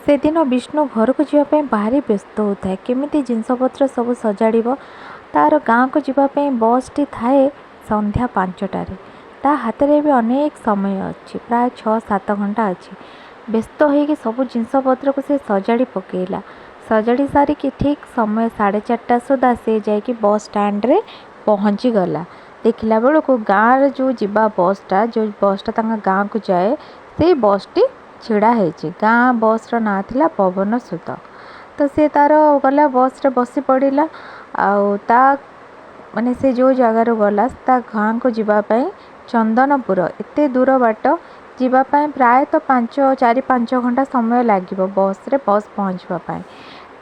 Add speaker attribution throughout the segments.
Speaker 1: से दिन विष्णु घर को जावाई भारी व्यस्त होता है। केमिति जिनपतर सब सजाड़ तार गाँ को जावाई बस टी थाए संध्या 5टार। ता हाथ में भी अनेक समय अच्छी, प्राय 6-7 घंटा अच्छी। व्यस्त होगी सब जिनपतर को से सजाड़ी पकेला। सजाड़ी सारिकी ठीक समय 4:30 सुधा से जाकि बस स्टैंड रे पहुँची गला। देखला बेलू को गाँव जो जीवा बसटा जो बसटा गाँव को जाए से बस टी छिड़ा है। गाँ बस ना थिला पवन सुत। तो सी तार गला बस रे बसी पड़ा ता माने से जो जगार गला ता गाँ को जीवाई चंदनपुर एते दूर बाट जीवाई प्राय तो 4-5 घंटा समय लगे बस रे बस पहुँचापी।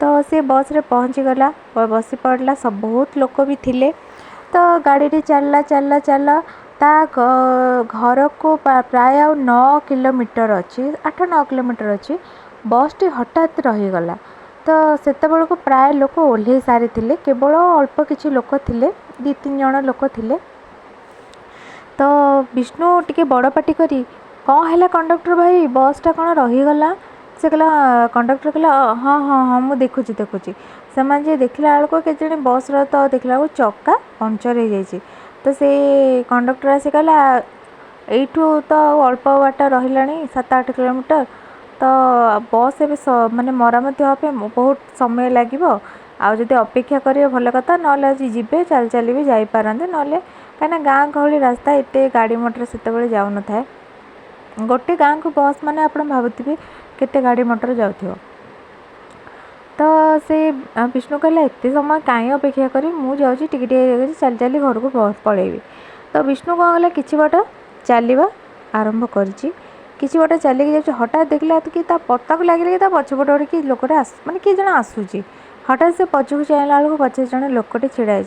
Speaker 1: तो सी बस रे पहुँची गला बसी पड़ा। सब बहुत लोक भी थिले। तो गाड़ी चलला चलला चलला ता घर को प्राय 9 किलोमीटर अच्छी, 8-9 किलोमीटर अच्छी। बस टी हठात रहीगला। तो सेते बेलको प्राय लोक ओह्लै सारी थिले, केवल अल्प किछि लोक थिले, 2-3 जण लोक थिले। तो विष्णु टिके बड़ पाटी करी कौन है कंडक्टर भाई बसटा कौन रहीगला। से कहला कंडक्टर कहला हाँ हाँ हाँ मुझे देखुची देखुची। से देखला बेलको के बस तो देखला चक्का पंचर हो जाइए। तो से कंडक्टर आसी कहला एठू तो अल्प बाट रहा 7-8 किलोमीटर। तो बस ए माने मरामती हाँपे बहुत समय लगे। आदि अपेक्षा करेंगे भल कथा, ना आज जी चल चल भी जापारते ना कहीं गाँ गहली रास्ता एत गाड़ी मटर से जाऊन था। गोटे गाँ को बस माने आप भावुवे केते गाड़ी मटर जाऊ। तो से विष्णु कहला एत समय कहीं अपेक्षा करी मुझे टिके चल चली घर को पलैबी। तो विष्णु कौन कला कि बाट चलवा आरंभ करी बाट चलिकी जा हठात देखला कि पता को लगे कि पछपटे कि लोकटे माने किए जन आसूची। हठात से पछक चाहला बेलू पचे जन लोकटे छिड़ा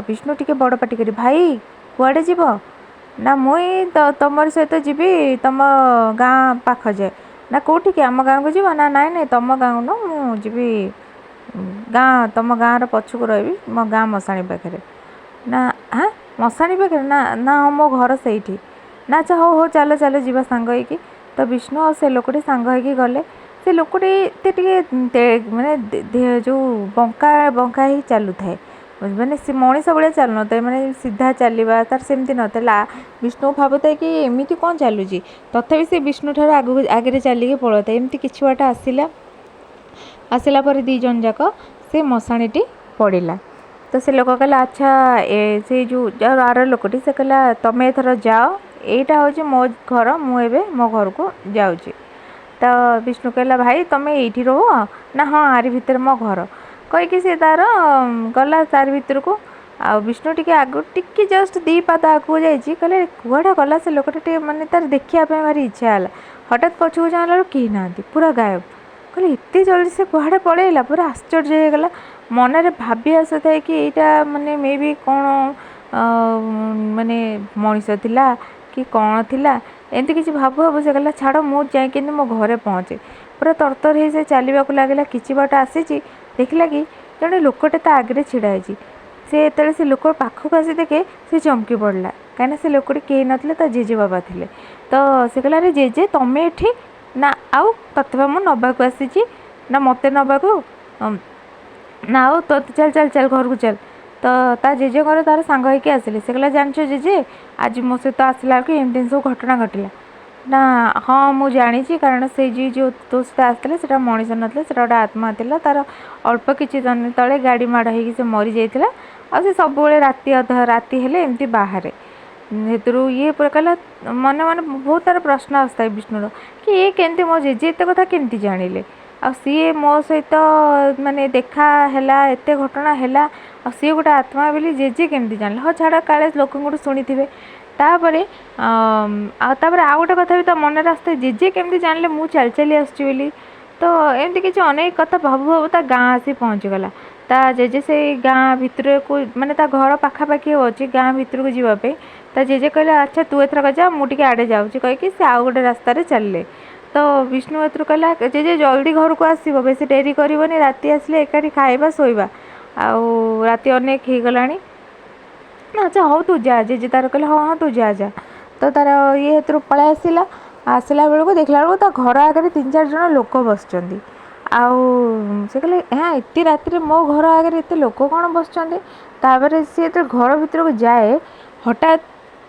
Speaker 1: विष्णु टिके बड़ पाटी करी भाई कुआड़े जीव ना मुई तुम सहित जीवी तुम गाँ पाख जाए ना कौटी कि आम गाँ को जीव ना नाई नाई तुम गाँ न मुझी गाँ तुम गाँव पछक रही मो गाँ मशाणी पाखे ना। हाँ मशाणी पाखे ना ना मो घर से ना। अच्छा हो हो चलो चलो जीवा सांग होइकी। तो विष्णु और से लोकटी सांग होइकी गले। से लोकटी माने जो बंका बंका ही चलू थाए माने से मनीष भाया चल न था माने सीधा चलवा तार सेमती नाला। विष्णु भावुता कि एमती कौन चलुची तथापि से विष्णु ठार आगे चलिके पड़ता एमती किछि बाट आसला पर 2 जन जाक से मशाणी पड़ा। तो से लोक कहला अच्छा से जो आर लोकटी से कहला तुम एथर जाओ एटा हूँ मो घर मुझे मो घर को जाऊँगी। तो विष्णु कहला भाई तुम ये रह ना हाँ आरी भितर मो घर कहीकि सी तार गला तार भीतर को आ विष्णु टिके आगु टिके जस्ट 2 पाद आगू जाइए कहले कुआड़ा गला से लोकटा माने तार देखा भारी इच्छा है। हठात पछक जाना कहीं ना पूरा गायब। कहले एत जल्दी से कुआड़े पलैला पूरा आश्चर्य होगला। मनरे भाभी आसुए कि यहाँ माने मे भी कौन माने मनीष थिला कि कौन थिला एमती किसी भाबू भाबू से कहला छाड़ मुझे जाए मो घरे पहुँचे। पूरा तरतर हो से चलने को लगे कि बाट आसी देखला कि जड़े लोकटे ता आगे छिड़ा से ये से लोक पाखक आसी देखे से चमकी पड़ा कहीं से लोकटी कहीं नथिले ता जेजे बाबा थिले। तो से कहला रे जेजे तमें एठी ना आउ तथवा मु नबाक आसी ना मत नबाक ना आउ तो चल चल चल घर को चल। तो ता जेजे घर तार सांग होइके आसिले। से कहला जानछ जेजे आज मो सहित आसला कि एमती सब घटना घटला ना। हाँ मुझे जानी कारण से जो तो सहित आसते से मनीष नथिले से गोटे आत्मा था तार अल्प किछि दिन तले गाड़ी माड़ हो से मरी जाइए। आ से सब राति अधा राति हेले एमती बाहर हेतु ये कहला मन मन बहुत तार प्रश्न आसता है विष्णुर कि ये केमती मो जेजे एत कथा केमती जानिले आ सी मो सहित माने देखा है एत घटना है सी गोटे आत्मा बोली जेजे केमती जानिले। हाँ छाड़ काले लोक शुणी थे। तापरे आ गोटे कथा भी तो मन आसता जेजे केमती जानिले मु चल चली आसुची। तो एमती किसी अनेक कथा भाबू भाबू ता गाँ आसी पहुँचीगला। ता जेजे से गाँ भितर को माने ता घर पाखापाखि अच्छी गाँ भितर को जीवाई ता जेजे कहले अच्छा तू एथर जा मुझे आड़े जाऊँगी कहीकि से आउ गोटे रास्तार चलले। तो विष्णु एथर कहला जेजे जल्दी घर को आसो बेस डेरी करनी राति आसले एकाठी खाइबा शोइबा आउ राति अनेक हो गलानी। अच्छा हौ तू जा जेजे तार कहले हाँ हाँ तू जा जा। तो तार ये हेतु पलि आसला ଆସିଲା ବେଳକୁ ଦେଖିଲା ବେଳକୁ ତା ଘର ଆଗରେ 3-4 ଜଣ ଲୋକ ବସିଛନ୍ତି। ଆଉ ସେ କହିଲେ ଏତେ ରାତିରେ ମୋ ଘର ଆଗରେ ଏତେ ଲୋକ କ'ଣ ବସିଛନ୍ତି। ତାପରେ ସିଏ ଯେତେବେଳେ ଘର ଭିତରକୁ ଯାଏ ହଠାତ୍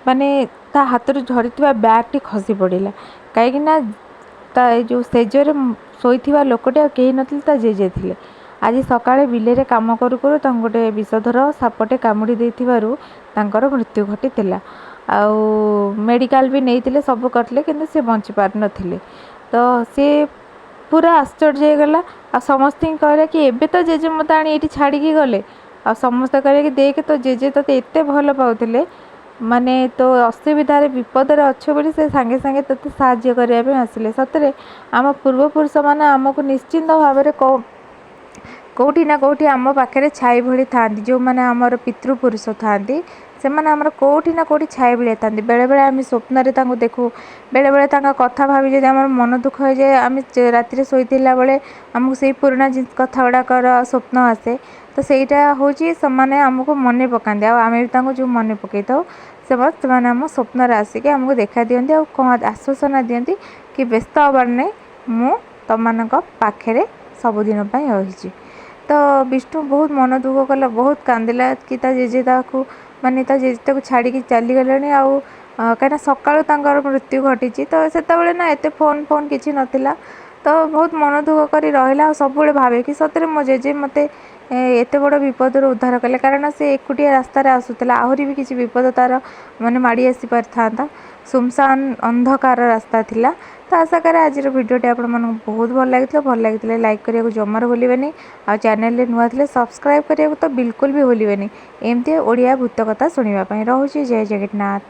Speaker 1: ମାନେ ତା ହାତରୁ ଧରିଥିବା ବ୍ୟାଗ୍ଟି ଖସି ପଡ଼ିଲା। କାହିଁକିନା ତା ଏ ଯେଉଁ ସେଜରେ ଶୋଇଥିବା ଲୋକଟି ଆଉ କେହି ନଥିଲେ, ତା ଜେଜେ ଥିଲେ। ଆଜି ସକାଳେ ବିଲରେ କାମ କରୁ କରୁ ତାଙ୍କୁ ଗୋଟେ ବିଷଧର ସାପଟେ କାମୁଡ଼ି ଦେଇଥିବାରୁ ତାଙ୍କର ମୃତ୍ୟୁ ଘଟିଥିଲା। ଆଉ ମେଡ଼ିକାଲ ବି ନେଇଥିଲେ, ସବୁ କରିଥିଲେ, କିନ୍ତୁ ସେ ବଞ୍ଚି ପାରିନଥିଲେ। ତ ସେ ପୁରା ଆଶ୍ଚର୍ଯ୍ୟ ହେଇଗଲା। ଆଉ ସମସ୍ତଙ୍କୁ କହିଲେ କି ଏବେ ତ ଜେଜେ ମୋତେ ଆଣି ଏଇଠି ଛାଡ଼ିକି ଗଲେ। ଆଉ ସମସ୍ତେ କହିଲେ କି ଦେଖେ ତୋ ଜେଜେ ତୋତେ ଏତେ ଭଲ ପାଉଥିଲେ, ମାନେ ତୋ ଅସୁବିଧାରେ ବିପଦରେ ଅଛୁ ବୋଲି ସେ ସାଙ୍ଗେ ସାଙ୍ଗେ ତୋତେ ସାହାଯ୍ୟ କରିବା ପାଇଁ ଆସିଲେ। ସତରେ ଆମ ପୂର୍ବପୁରୁଷମାନେ ଆମକୁ ନିଶ୍ଚିନ୍ତ ଭାବରେ କେଉଁଠି ନା କେଉଁଠି ଆମ ପାଖରେ ଛାଇ ଭଳି ଥାଆନ୍ତି। ଯେଉଁମାନେ ଆମର ପିତୃପୁରୁଷ ଥାଆନ୍ତି ସେମାନେ ଆମର କେଉଁଠି ନା କେଉଁଠି ଛାଇ ଭଳି ଥାଆନ୍ତି। ବେଳେବେଳେ ଆମେ ସ୍ୱପ୍ନରେ ତାଙ୍କୁ ଦେଖୁ, ବେଳେବେଳେ ତାଙ୍କ କଥା ଭାବି ଯଦି ଆମର ମନ ଦୁଃଖ ହୋଇଯାଏ, ଆମେ ରାତିରେ ଶୋଇଥିଲା ବେଳେ ଆମକୁ ସେଇ ପୁରୁଣା କଥା ଗୁଡ଼ାକର ସ୍ୱପ୍ନ ଆସେ। ତ ସେଇଟା ହେଉଛି ସେମାନେ ଆମକୁ ମନେ ପକାନ୍ତି, ଆଉ ଆମେ ବି ତାଙ୍କୁ ଯେଉଁ ମନେ ପକାଇଥାଉ ସେମାନେ ଆମ ସ୍ୱପ୍ନରେ ଆସିକି ଆମକୁ ଦେଖା ଦିଅନ୍ତି, ଆଉ କ'ଣ ଆଶ୍ୱାସନା ଦିଅନ୍ତି କି ବ୍ୟସ୍ତ ହେବାର ନାହିଁ, ମୁଁ ତମମାନଙ୍କ ପାଖରେ ସବୁଦିନ ପାଇଁ ରହିଛି। ତ ବିଷ୍ଣୁ ବହୁତ ମନ ଦୁଃଖ କଲା, ବହୁତ କାନ୍ଦିଲା କି ତା ଜେଜେ ତାକୁ ଛାଡ଼ିକି ଚାଲିଗଲେଣି। ଆଉ କାହିଁକିନା ସକାଳୁ ତାଙ୍କର ମୃତ୍ୟୁ ଘଟିଛି, ତ ସେତେବେଳେ ନା ଏତେ ଫୋନ୍ କିଛି ନଥିଲା। ତ ବହୁତ ମନ ଦୁଃଖ କରି ରହିଲା। ଆଉ ସବୁବେଳେ ଭାବେ କି ସତରେ ମୋ ଜେଜେ ମୋତେ ଏତେ ବଡ଼ ବିପଦରୁ ଉଦ୍ଧାର କଲେ, କାରଣ ସେ ଏକୁଟିଆ ରାସ୍ତାରେ ଆସୁଥିଲା, ଆହୁରି ବି କିଛି ବିପଦ ତା'ର ମାଡ଼ି ଆସିପାରିଥାନ୍ତା। ସୁନସାନ ଅନ୍ଧକାର ରାସ୍ତା ଥିଲା। ତ ଆଶା କରେ ଆଜିର ଭିଡ଼ିଓଟି ଆପଣମାନଙ୍କୁ ବହୁତ ଭଲ ଲାଗିଥିଲେ ଲାଇକ୍ କରିବାକୁ ଜମାରୁ ଭୁଲିବେନି। ଆଉ ଚ୍ୟାନେଲରେ ନୂଆ ଥିଲେ ସବସ୍କ୍ରାଇବ୍ କରିବାକୁ ତ ବିଲକୁଲ ବି ଭୁଲିବେନି, ଏମିତି ଓଡ଼ିଆ ଭୂତ କଥା ଶୁଣିବା ପାଇଁ। ରହୁଛି, ଜୟ ଜଗନ୍ନାଥ।